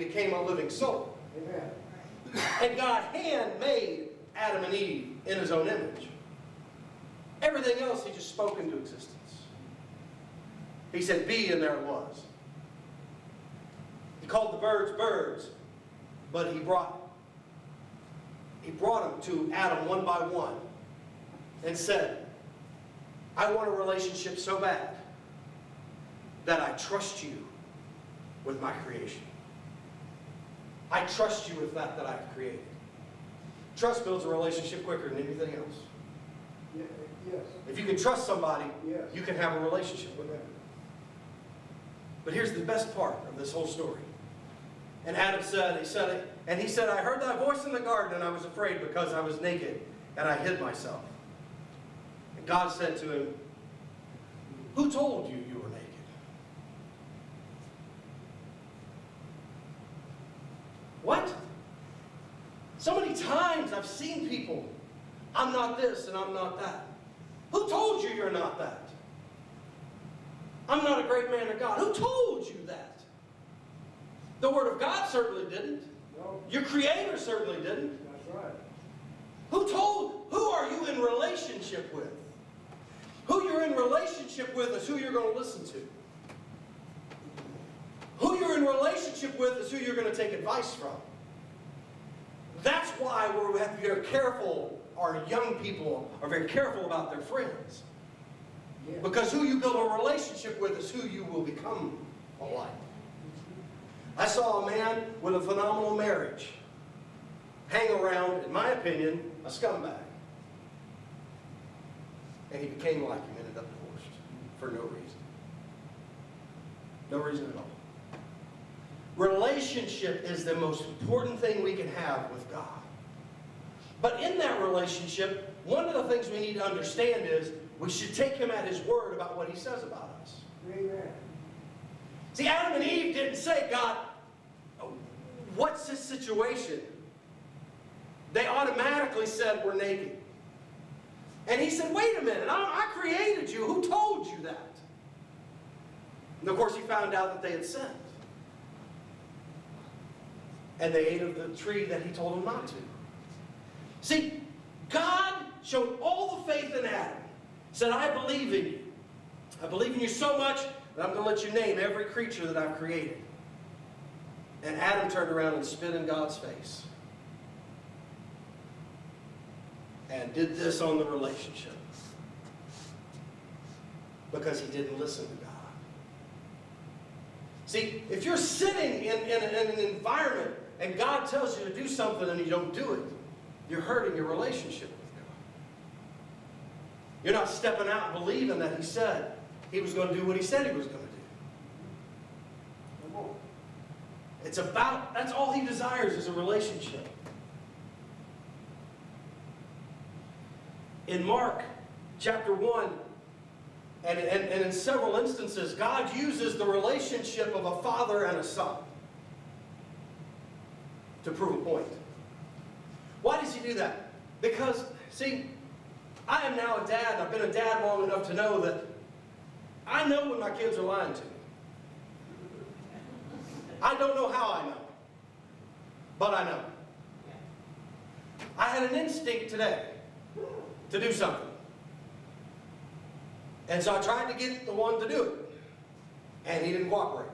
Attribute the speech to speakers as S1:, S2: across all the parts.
S1: became a living soul.
S2: Amen.
S1: And God handmade Adam and Eve in His own image. Everything else He just spoke into existence. He said, be, and there it was. He called the birds birds, but He brought them to Adam one by one and said, I want a relationship so bad that I trust you with my creation. I trust you with that I've created. Trust builds a relationship quicker than anything else.
S2: Yes.
S1: If you can trust somebody,
S2: yes,
S1: you can have a relationship with them. But here's the best part of this whole story. And Adam said, he said, I heard thy voice in the garden, and I was afraid because I was naked, and I hid myself. And God said to him, who told you you were naked? What? So many times I've seen people, I'm not this and I'm not that. Who told you you're not that? I'm not a great man of God. Who told you that? The Word of God certainly didn't.
S2: No.
S1: Your Creator certainly didn't.
S2: That's right.
S1: Who are you in relationship with? Who you're in relationship with is who you're going to listen to. Who you're in relationship with is who you're going to take advice from. That's why we have to be very careful. Our young people are very careful about their friends.
S2: Yeah.
S1: Because who you build a relationship with is who you will become alike. I saw a man with a phenomenal marriage hang around, in my opinion, a scumbag. And he became like him, ended up divorced for no reason. No reason at all. Relationship is the most important thing we can have with God. But in that relationship, one of the things we need to understand is we should take Him at His word about what He says about us.
S2: Amen.
S1: See, Adam and Eve didn't say, God, what's this situation? They automatically said, we're naked. And He said, wait a minute, I created you. Who told you that? And of course, He found out that they had sinned. And they ate of the tree that He told them not to. See, God showed all the faith in Adam. Said, I believe in you. I believe in you so much that I'm going to let you name every creature that I've created. And Adam turned around and spit in God's face. And did this on the relationship. Because he didn't listen to God. See, if you're sitting in an environment and God tells you to do something and you don't do it, you're hurting your relationship with God. You're not stepping out and believing that He said He was going to do what He said He was going to do. That's all He desires is a relationship. In Mark chapter 1, and in several instances, God uses the relationship of a father and a son to prove a point. Why does He do that? Because, see, I am now a dad, and I've been a dad long enough to know that I know when my kids are lying to me. I don't know how I know, but I know. I had an instinct today to do something. And so I tried to get the one to do it. And he didn't cooperate.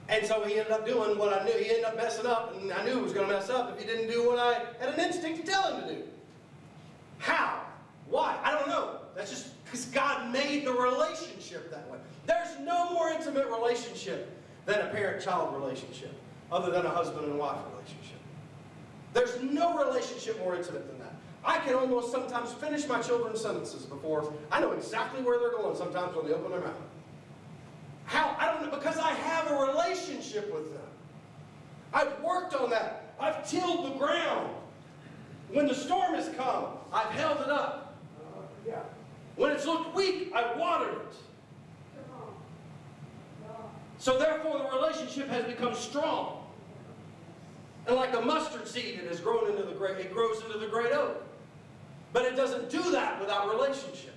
S1: And so he ended up doing what I knew. He ended up messing up, and I knew he was going to mess up if he didn't do what I had an instinct to tell him to do. How? Why? I don't know. That's just because God made the relationship that way. There's no more intimate relationship than a parent-child relationship, other than a husband and wife relationship. There's no relationship more intimate than that. I can almost sometimes finish my children's sentences before I know exactly where they're going sometimes when they open their mouth. How? I don't know, because I have a relationship with them. I've worked on that. I've tilled the ground. When the storm has come, I've held it up. When it's looked weak, I've watered it. So therefore the relationship has become strong. And like a mustard seed, it has grown into the great, it grows into the great oak. But it doesn't do that without relationship.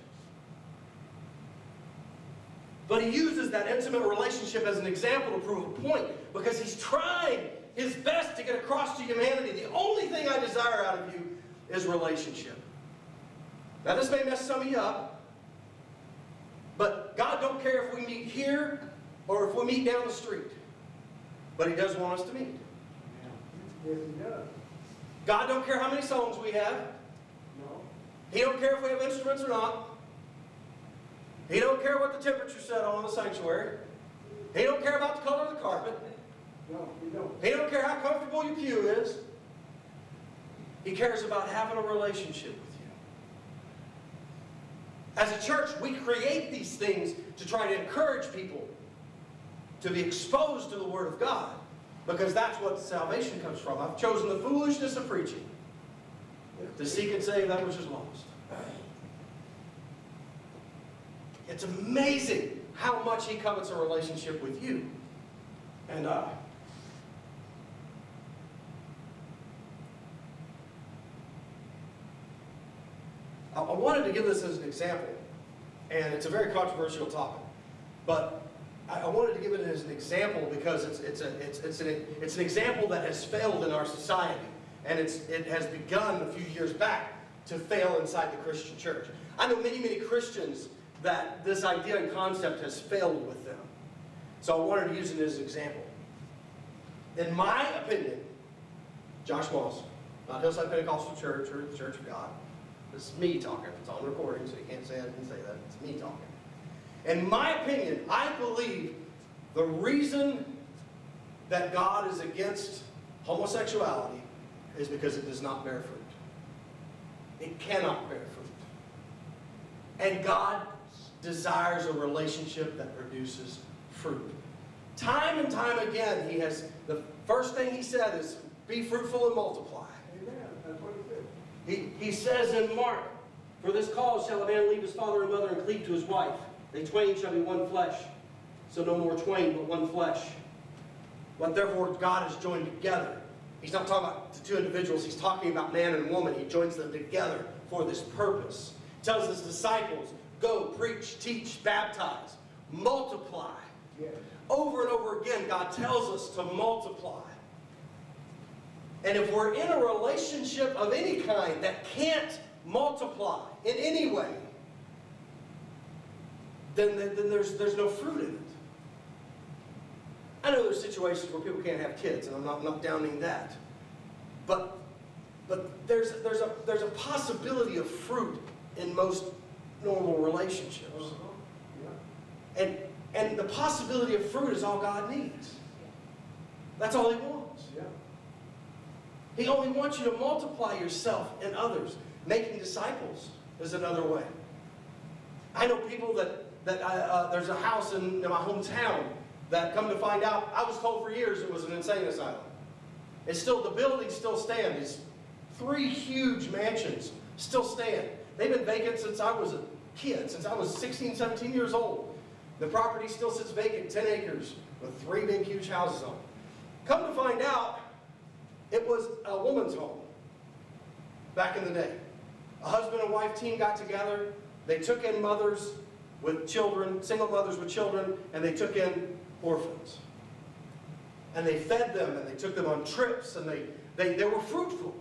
S1: But he uses that intimate relationship as an example to prove a point, because he's trying his best to get across to humanity. The only thing I desire out of you is relationship. Now this may mess some of you up, but God don't care if we meet here or if we meet down the street. But he does want us to meet.
S2: Yes, he does.
S1: God don't care how many songs we have.
S2: No.
S1: He don't care if we have instruments or not. He don't care what the temperature set on in the sanctuary. He don't care about the color of the carpet.
S2: No, he don't.
S1: He don't care how comfortable your pew is. He cares about having a relationship with you. As a church, we create these things to try to encourage people to be exposed to the Word of God, because that's what salvation comes from. I've chosen the foolishness of preaching to seek and save that which is lost. It's amazing how much he covets a relationship with you and I. I wanted to give this as an example, and it's a very controversial topic, but I wanted to give it as an example because it's an example that has failed in our society, and it has begun a few years back to fail inside the Christian church. I know many Christians that this idea and concept has failed with them, so I wanted to use it as an example. In my opinion, Josh Moss, not Hillside Pentecostal Church or the Church of God. This is me talking. It's on recording, so you can't say I didn't say that. It's me talking. In my opinion, I believe the reason that God is against homosexuality is because it does not bear fruit. It cannot bear fruit. And God desires a relationship that produces fruit. Time and time again, the first thing he said is, be fruitful and multiply.
S2: Amen. That's what he said.
S1: He says in Mark, for this cause shall a man leave his father and mother and cleave to his wife. They twain shall be one flesh. So no more twain, but one flesh. What therefore God has joined together. He's not talking about the two individuals. He's talking about man and woman. He joins them together for this purpose. He tells his disciples, go, preach, teach, baptize, multiply.
S2: Yes.
S1: Over and over again, God tells us to multiply. And if we're in a relationship of any kind that can't multiply in any way, then there's no fruit in it. I know there's situations where people can't have kids, and I'm not downing that. But there's a possibility of fruit in most normal relationships.
S2: Yeah.
S1: And the possibility of fruit is all God needs. That's all he wants.
S2: Yeah.
S1: He only wants you to multiply yourself and others. Making disciples is another way. I know people that there's a house in my hometown that, come to find out, I was told for years it was an insane asylum. The buildings still stand. These 3 huge mansions still stand. They've been vacant since I was a kid, since I was 16, 17 years old. The property still sits vacant, 10 acres, with 3 big, huge houses on it. Come to find out, it was a woman's home back in the day. A husband and wife team got together. They took in mothers with children, single mothers with children, and they took in orphans. And they fed them, and they took them on trips, and they were fruitful.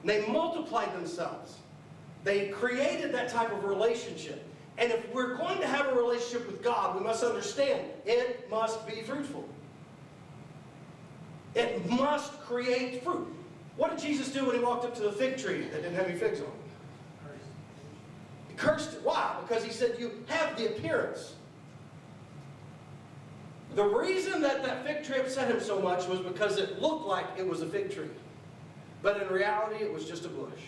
S1: And they multiplied themselves. They created that type of relationship. And if we're going to have a relationship with God, we must understand it must be fruitful. It must create fruit. What did Jesus do when he walked up to the fig tree that didn't have any figs on it? He cursed it. Why? Because he said, you have the appearance. The reason that fig tree upset him so much was because it looked like it was a fig tree. But in reality, it was just a bush.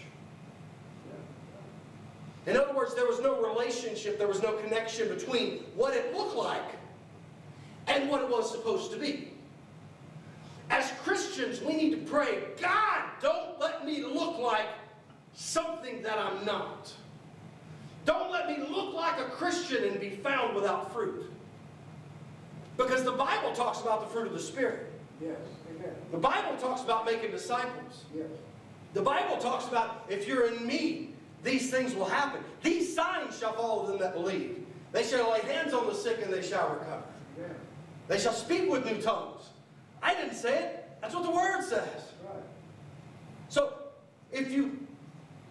S1: In other words, there was no relationship, there was no connection between what it looked like and what it was supposed to be. As Christians, we need to pray, God, don't let me look like something that I'm not. Don't let me look like a Christian and be found without fruit. Because the Bible talks about the fruit of the Spirit.
S2: Yes. Amen.
S1: The Bible talks about making disciples.
S2: Yes.
S1: The Bible talks about, if you're in me, these things will happen. These signs shall follow them that believe. They shall lay hands on the sick and they shall recover.
S2: Amen.
S1: They shall speak with new tongues. I didn't say it. That's what the Word says.
S2: Right.
S1: So, if you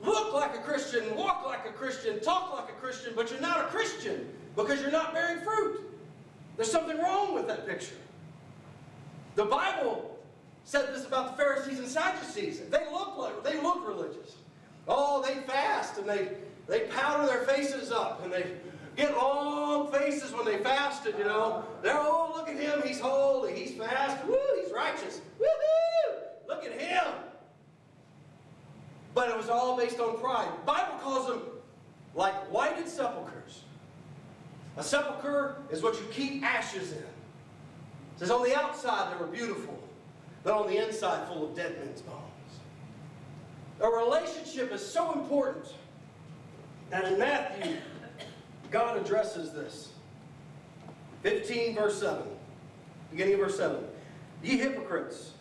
S1: look like a Christian, walk like a Christian, talk like a Christian, but you're not a Christian because you're not bearing fruit, there's something wrong with that picture. The Bible said this about the Pharisees and Sadducees. They look religious. Oh, they fast and they powder their faces up and they get long faces when they fasted, you know. They're, oh, look at him, he's holy, he's fast, woo, he's righteous, woohoo, look at him. But it was all based on pride. The Bible calls them like whited sepulchres. A sepulcher is what you keep ashes in. It says on the outside they were beautiful, but on the inside full of dead men's bones. A relationship is so important that in Matthew, God addresses this. 15 verse 7. Beginning of verse 7. Ye hypocrites,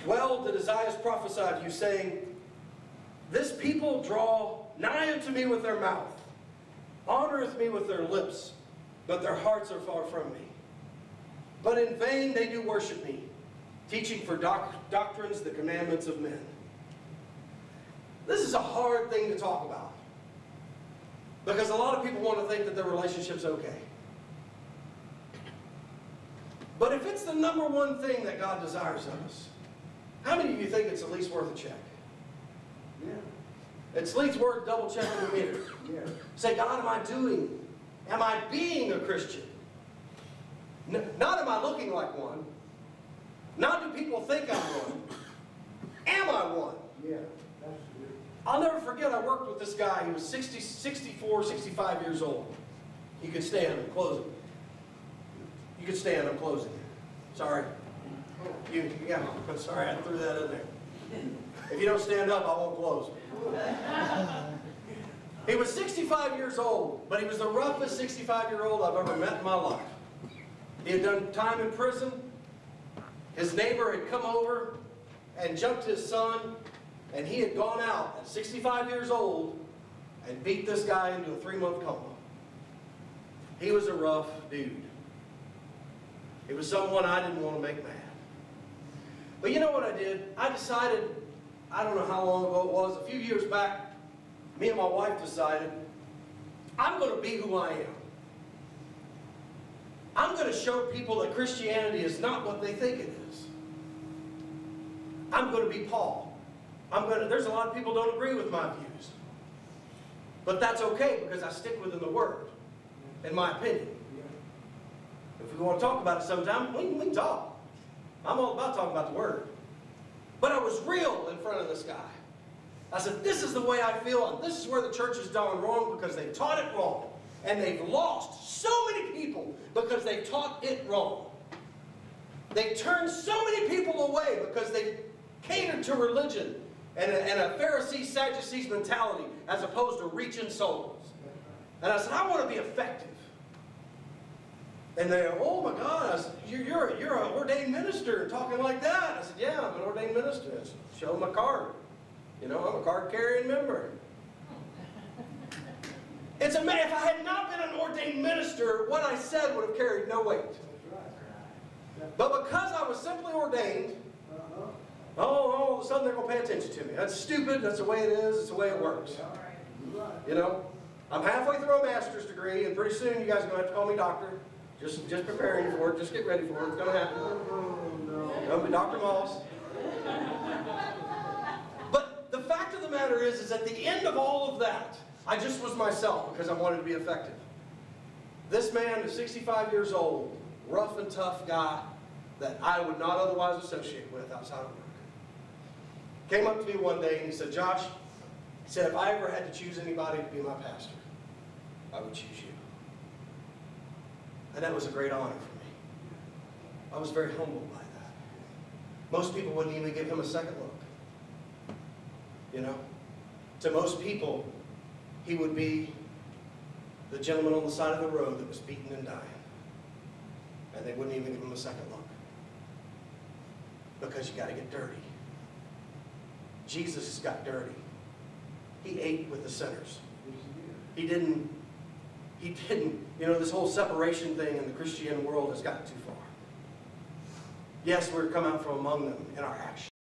S1: well did Isaiah prophesy to you, saying, this people draw nigh unto me with their mouth, honoreth me with their lips, but their hearts are far from me. But in vain they do worship me, teaching for doctrines the commandments of men. This is a hard thing to talk about, because a lot of people want to think that their relationship's okay. But if it's the number one thing that God desires of us, how many of you think it's at least worth a check?
S2: Yeah.
S1: It's at least worth double checking the meter.
S2: Yeah.
S1: Say, God, am I being a Christian? Not am I looking like one. Not do people think I'm one. Am I one?
S2: Yeah. That's good.
S1: I'll never forget, I worked with this guy. He was 64, 65 years old. You could stand. I'm closing. You could stand. I'm closing. Sorry. Yeah, I'm sorry I threw that in there. If you don't stand up, I won't close. He was 65 years old, but he was the roughest 65-year-old I've ever met in my life. He had done time in prison. His neighbor had come over and jumped his son, and he had gone out at 65 years old and beat this guy into a 3-month coma. He was a rough dude. He was someone I didn't want to make mad. But you know what I did? I decided, I don't know how long ago it was, a few years back, me and my wife decided, I'm going to be who I am. I'm going to show people that Christianity is not what they think it is. I'm going to be Paul. There's a lot of people who don't agree with my views. But that's okay, because I stick within the Word, in my opinion. If we want to talk about it sometime, we can talk. I'm all about talking about the Word. But I was real in front of this guy. I said, this is the way I feel, and this is where the church has gone wrong, because they taught it wrong. And they've lost so many people because they taught it wrong. They turned so many people away because they catered to religion and a Pharisee, Sadducees mentality as opposed to reaching souls. And I said, I want to be effective. And they, oh my God, I said, you're an ordained minister talking like that. I said, yeah, I'm an ordained minister. I said, show them my card. You know, I'm a card-carrying member. It's a if I had not been an ordained minister, what I said would have carried no weight. But because I was simply ordained, all of a sudden they're going to pay attention to me. That's stupid. That's the way it is. It's the way it works. You know, I'm halfway through a master's degree, and pretty soon you guys are going to have to call me doctor. Just preparing for it. Just get ready for it. It's going to happen. I'll be Dr. Moss. But the fact of the matter is at the end of all of that, I just was myself because I wanted to be effective. This man is 65 years old, rough and tough guy that I would not otherwise associate with outside of work. Came up to me one day and he said, Josh, he said, if I ever had to choose anybody to be my pastor, I would choose you. And that was a great honor for me. I was very humbled by that. Most people wouldn't even give him a second look. You know? To most people, he would be the gentleman on the side of the road that was beaten and dying. And they wouldn't even give him a second look. Because you got to get dirty. Jesus got dirty. He ate with the sinners. He didn't He didn't. You know, this whole separation thing in the Christian world has gotten too far. Yes, we're to come out from among them in our actions.